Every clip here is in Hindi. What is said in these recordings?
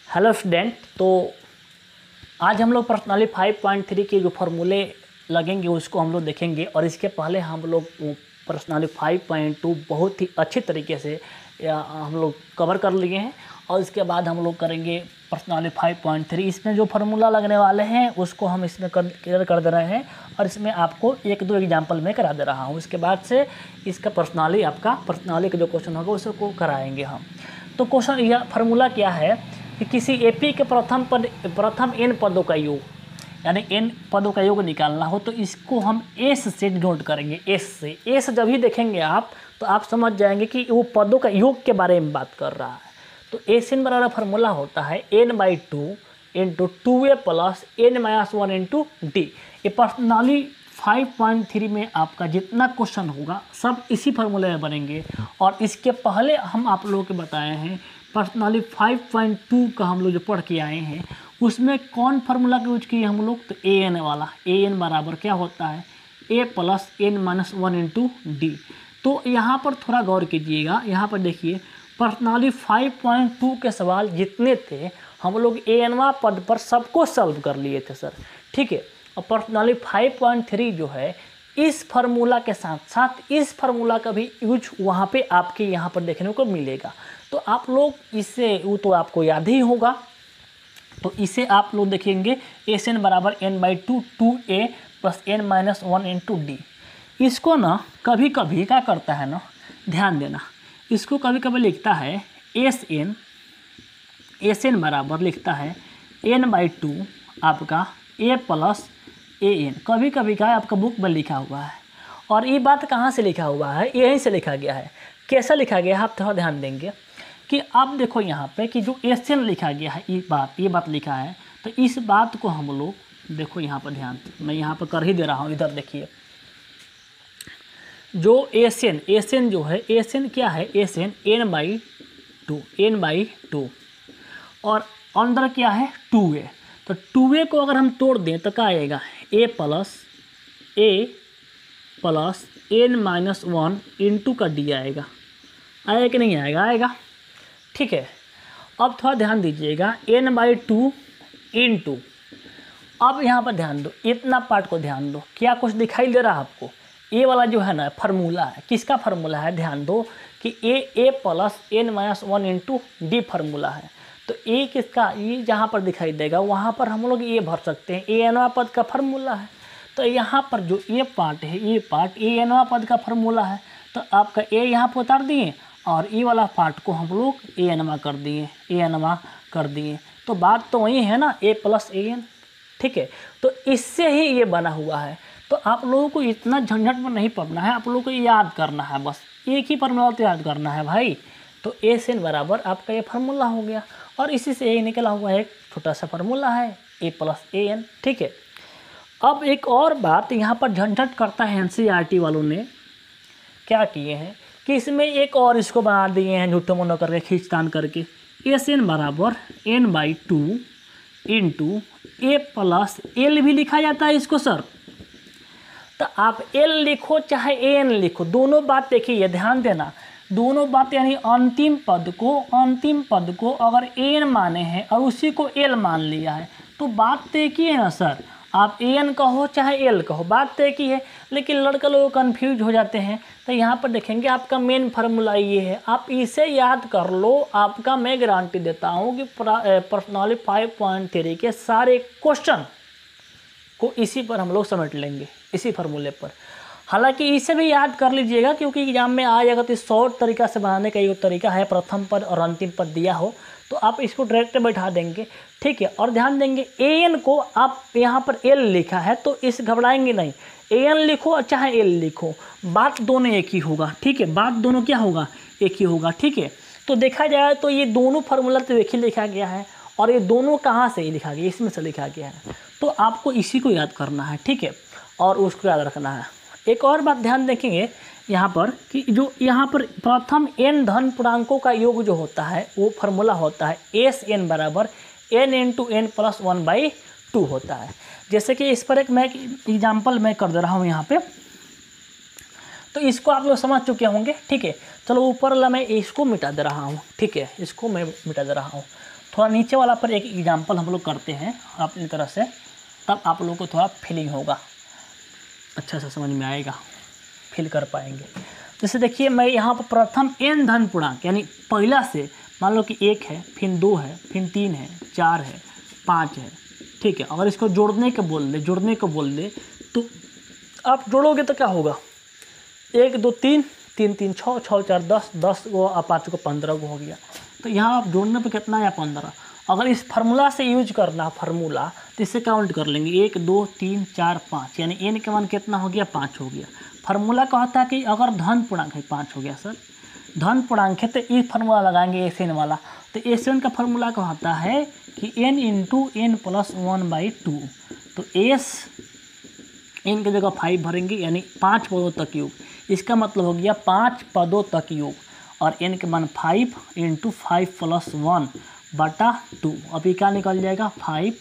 हेलो स्टूडेंट, तो आज हम लोग पर्सनाली 5.3 के जो फार्मूले लगेंगे उसको हम लोग देखेंगे। और इसके पहले हम लोग पर्सनाली 5.2 बहुत ही अच्छे तरीके से हम लोग कवर कर लिए हैं। और इसके बाद हम लोग करेंगे पर्सनाली 5.3। इसमें जो फार्मूला लगने वाले हैं उसको हम इसमें क्लियर कर दे रहे हैं और इसमें आपको एक दो एग्जाम्पल में करा दे रहा हूँ। इसके बाद से इसका पर्सनाली का जो क्वेश्चन होगा उसको कराएंगे हम। तो क्वेश्चन यह फार्मूला क्या है कि किसी एपी के प्रथम n पदों का योग, यानी n पदों का योग निकालना हो तो इसको हम s से डिनोट करेंगे। s जब ही देखेंगे आप तो आप समझ जाएंगे कि वो पदों का योग के बारे में बात कर रहा है। तो एस बराबर फार्मूला होता है n/2 into 2a plus n-1 into D. ये पर्सनाली 5.3 में आपका जितना क्वेश्चन होगा सब इसी फार्मूले में बनेंगे। और इसके पहले हम आप लोगों को बताए हैं पर्सनाली 5.2 का हम लोग जो पढ़ के आए हैं उसमें कौन फार्मूला का यूज किए हम लोग, तो an वाला। an बराबर क्या होता है a plus n-1 into D. तो यहाँ पर थोड़ा गौर कीजिएगा, यहाँ पर देखिए पर्सनाली 5.2 के सवाल जितने थे हम लोग an पद पर सबको सॉल्व कर लिए थे सर, ठीक है। और पर्सनाली 5.3 जो है इस फार्मूला के साथ साथ इस फार्मूला का भी यूज वहाँ पे आपके यहाँ पर देखने को मिलेगा। तो आप लोग इससे वो तो आपको याद ही होगा, तो इसे आप लोग देखेंगे Sn बराबर n/2 2a plus n-1 into D. इसको ना कभी कभी क्या करता है ना, ध्यान देना, इसको कभी कभी लिखता है Sn बराबर लिखता है n/2 आपका a प्लस an। कभी कभी का आपका बुक में लिखा हुआ है और ये बात कहाँ से लिखा हुआ है, यहीं से लिखा गया है। कैसा लिखा गया है आप थोड़ा ध्यान देंगे कि आप देखो यहाँ पे कि जो Sn लिखा गया है ये बात लिखा है। तो इस बात को हम लोग देखो यहाँ पर ध्यान, मैं यहाँ पर कर ही दे रहा हूँ, इधर देखिए जो Sn जो है Sn क्या है, Sn n/2 और अंदर क्या है 2a। तो 2a को अगर हम तोड़ दें तो क्या आएगा a प्लस n-1 इंटू का डी आएगा कि नहीं आएगा, आएगा, ठीक है। अब थोड़ा ध्यान दीजिएगा n/2 इंटू, अब यहाँ पर ध्यान दो, इतना पार्ट को ध्यान दो, क्या कुछ दिखाई दे रहा है आपको। ये वाला जो है ना फार्मूला है, किसका फार्मूला है, ध्यान दो कि a plus n-1 into D formula है। तो ए किसका, ये जहाँ पर दिखाई देगा वहाँ पर हम लोग ये भर सकते हैं, an पद का फार्मूला है। तो यहाँ पर जो ये पार्ट है, ये पार्ट an पद का फार्मूला है, तो आपका a यहाँ पर उतार दिए और ये वाला पार्ट को हम लोग an कर दिए। तो बात तो वही है ना, a प्लस an, ठीक है। तो इससे ही ये बना हुआ है। तो आप लोगों को इतना झंझट में नहीं पड़ना है, आप लोगों को याद करना है, बस एक ही फार्मूला तो याद करना है भाई। तो Sn बराबर आपका ये फार्मूला हो गया और इसी से यही निकला हुआ एक छोटा सा फार्मूला है a प्लस an, ठीक है। अब एक और बात यहाँ पर झंझट करता है NCERT वालों ने क्या किए हैं कि इसमें एक और इसको बना दिए हैं झूठो मोनो करके खींचतान करके, Sn बराबर n/2 into a plus l भी लिखा जाता है इसको सर। तो आप l लिखो चाहे an लिखो, दोनों बात देखिए, ध्यान देना, दोनों बात यानी अंतिम पद को अगर an माने हैं और उसी को l मान लिया है तो बात तो एक ही है ना सर। आप an कहो चाहे l कहो, बात तो एक ही है। लेकिन लड़के लोग कंफ्यूज हो जाते हैं। तो यहाँ पर देखेंगे आपका मेन फार्मूला ये है, आप इसे याद कर लो, आपका मैं गारंटी देता हूँ कि पर्सनाली 5.3 के सारे क्वेश्चन को इसी पर हम लोग समेट लेंगे, इसी फार्मूले पर। हालांकि इसे भी याद कर लीजिएगा क्योंकि एग्जाम में आ जाएगा। तो शॉर्ट तरीका से बनाने का ये तरीका है, प्रथम पद और अंतिम पद दिया हो तो आप इसको डायरेक्ट बैठा देंगे, ठीक है। और ध्यान देंगे an को आप यहाँ पर l लिखा है तो इस घबराएंगे नहीं, an लिखो चाहे l लिखो, बात दोनों एक ही होगा, ठीक है। बात दोनों क्या होगा, एक ही होगा, ठीक है। तो देखा जाए तो ये दोनों फार्मूला तो एक ही लिखा गया है और ये दोनों कहाँ से लिखा गया, इसमें से लिखा गया है। तो आपको इसी को याद करना है, ठीक है, और उसको याद रखना है। एक और बात ध्यान देखेंगे यहाँ पर कि जो यहाँ पर प्रथम n धन पूर्णांकों का योग जो होता है वो फार्मूला होता है Sn बराबर n इंटू n प्लस 1/2 होता है। जैसे कि इस पर एक मैं एग्जाम्पल मैं कर दे रहा हूँ यहाँ पे, तो इसको आप लोग समझ चुके होंगे, ठीक है। चलो ऊपर वाला मैं इसको मिटा दे रहा हूँ, ठीक है, इसको मैं मिटा दे रहा हूँ। थोड़ा नीचे वाला पर एक एग्जाम्पल हम लोग करते हैं अपनी तरह से, तब आप लोगों को थोड़ा फीलिंग होगा, अच्छा सा समझ में आएगा, फील कर पाएंगे। जैसे देखिए मैं यहाँ पर प्रथम n धन पूर्णांक यानी पहला से मान लो कि 1 है, फिर 2 है, फिर 3 है, 4 है, 5 है, ठीक है। अगर इसको जोड़ने को बोल दे तो आप जोड़ोगे तो क्या होगा, 1 2 3 3 3 6 6 4 10 10 को और 5 को 15 को हो गया। तो यहाँ आप जोड़ने पे कितना आया 15। अगर इस फार्मूला से यूज करना फार्मूला तो इससे काउंट कर लेंगे 1 2 3 4 5 यानी n का मान कितना हो गया 5 हो गया। फार्मूला कहता है कि अगर धन पूर्णांक है 5 हो गया सर, धन पूर्णांक है तो ये फार्मूला लगाएंगे Sn वाला। तो Sn का फार्मूला कहता है कि n इंटू n प्लस 1/2। तो n की जगह 5 भरेंगे यानी 5 पदों तक योग, इसका मतलब हो गया 5 पदों तक योग। और n के मान 5 इंटू 5 प्लस 1/2। अभी क्या निकल जाएगा 5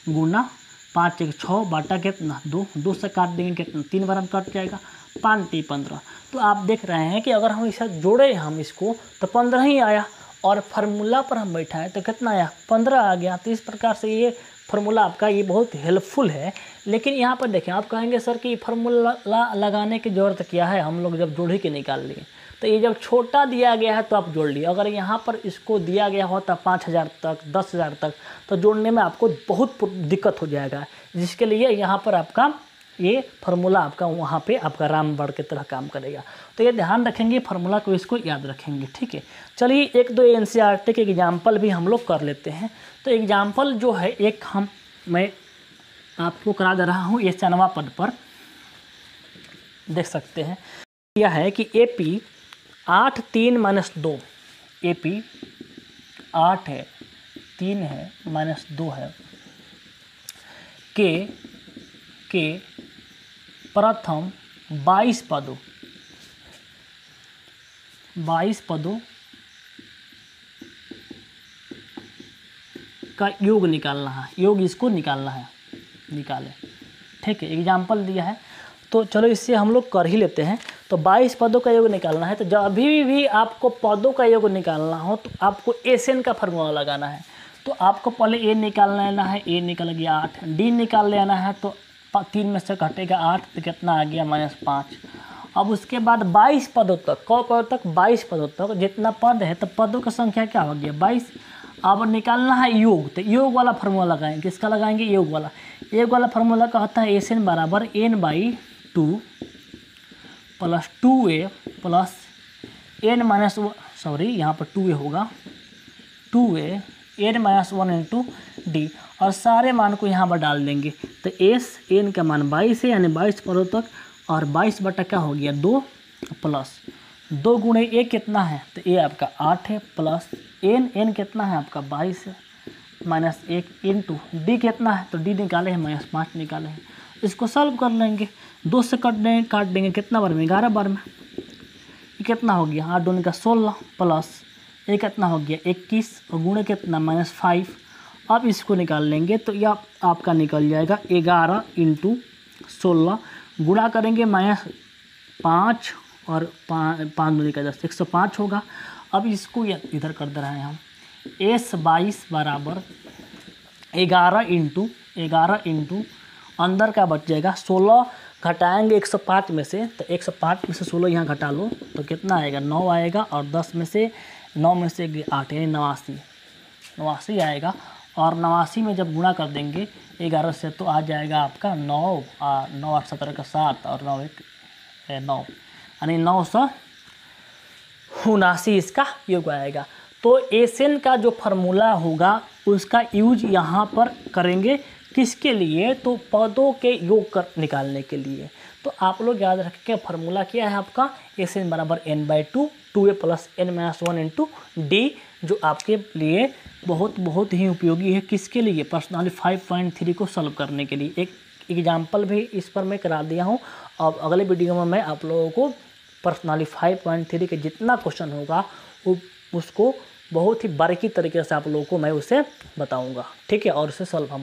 गुना 5 1 6 बटा कितना 2, 2 से काट देंगे कितना 3 बार हम कट जाएगा 5 3 15। तो आप देख रहे हैं कि अगर हम इसे जोड़े हम इसको तो 15 ही आया, और फार्मूला पर हम बैठाएं तो कितना आया 15 आ गया। तो इस प्रकार से ये फार्मूला आपका ये बहुत हेल्पफुल है। लेकिन यहाँ पर देखें आप कहेंगे सर कि फार्मूला लगाने की ज़रूरत क्या है, हम लोग जब जोड़ ही के निकाल लिए। तो ये जब छोटा दिया गया है तो आप जोड़ लिए, अगर यहाँ पर इसको दिया गया होता 5000 तक 10,000 तक तो जोड़ने में आपको बहुत दिक्कत हो जाएगा, जिसके लिए यहाँ पर आपका ये फार्मूला आपका वहाँ पे आपका रामबाण की तरह काम करेगा। तो ये ध्यान रखेंगे, फार्मूला को इसको याद रखेंगे, ठीक है। चलिए 1-2 NCERT के एग्जाम्पल भी हम लोग कर लेते हैं। तो एग्जाम्पल जो है एक मैं आपको करा दे रहा हूँ, ये 9वां पद पर देख सकते हैं। यह है कि AP 8 3 - 2, AP 8 है 3 है -2 है के प्रथम 22 पदों का योग निकालना है, योग इसको निकालना है, निकालें, ठीक है। एग्जाम्पल दिया है तो चलो इससे हम लोग कर ही लेते हैं। तो 22 पदों का योग निकालना है। तो जब भी आपको पदों का योग निकालना हो तो आपको Sn का फार्मूला लगाना है। तो आपको पहले A निकाल लेना है, A निकल गया 8, D निकाल लेना है तो 3 में से घटेगा 8 तो कितना आ गया -5। अब उसके बाद 22 पदों तक, कौ पदों तक 22 पदों तक जितना पद है तो पदों की संख्या क्या हो गया 22। अब निकालना है योग, तो योग वाला फार्मूला लगाएंगे, किसका लगाएंगे योग वाला फार्मूला कहता है Sn बराबर n/2 plus 2a plus n minus sorry यहाँ पर 2a होगा 2a n-1 इंटू डी, और सारे मान को यहाँ पर डाल देंगे। तो n का मान 22 है यानी 22 पदों तक, और 22 बटा क्या हो गया 2 प्लस 2 गुणे a कितना है तो a आपका 8 है, प्लस n कितना है आपका 22 है, माइनस 1 इंटू डी कितना है तो डी निकाले हैं -5 निकाले हैं। इसको सॉल्व कर लेंगे, 2 से काट देंगे कितना बार में 11 बार में, ये कितना हो गया 8 दूनी का 16 प्लस ये कितना हो गया 21 और गुणे कितना -5। अब इसको निकाल लेंगे तो यह आपका निकल जाएगा 11 इंटू 16, गुणा करेंगे -5 और 5 दूनी का 10 105 होगा। अब इसको इधर कर दे रहे हैं हम, S22 बराबर 11 इंटू अंदर का बच जाएगा 16, घटाएंगे 105 में से, तो 105 में से 16 यहाँ घटा लो तो कितना आएगा 9 आएगा, और 9 में से 8 यानी 89 आएगा। और 89 में जब गुणा कर देंगे 11 से तो आ जाएगा आपका 9 8 17 का 7 और 9 1 9 यानी 979 इसका योग आएगा। तो Sn का जो फार्मूला होगा उसका यूज यहाँ पर करेंगे, किसके लिए तो पदों के योग निकालने के लिए। तो आप लोग याद रखें फार्मूला क्या है आपका Sn बराबर n/2 2a plus n-1 into D, जो आपके लिए बहुत ही उपयोगी है, किसके लिए पर्सनली 5.3 को सॉल्व करने के लिए। एक एग्जाम्पल भी इस पर मैं करा दिया हूँ। अब अगले वीडियो में मैं आप लोगों को पर्सनली 5.3 के जितना क्वेश्चन होगा उसको बहुत ही बारीकी तरीके से आप लोगों को मैं उसे बताऊँगा, ठीक है, और उसे सॉल्व हम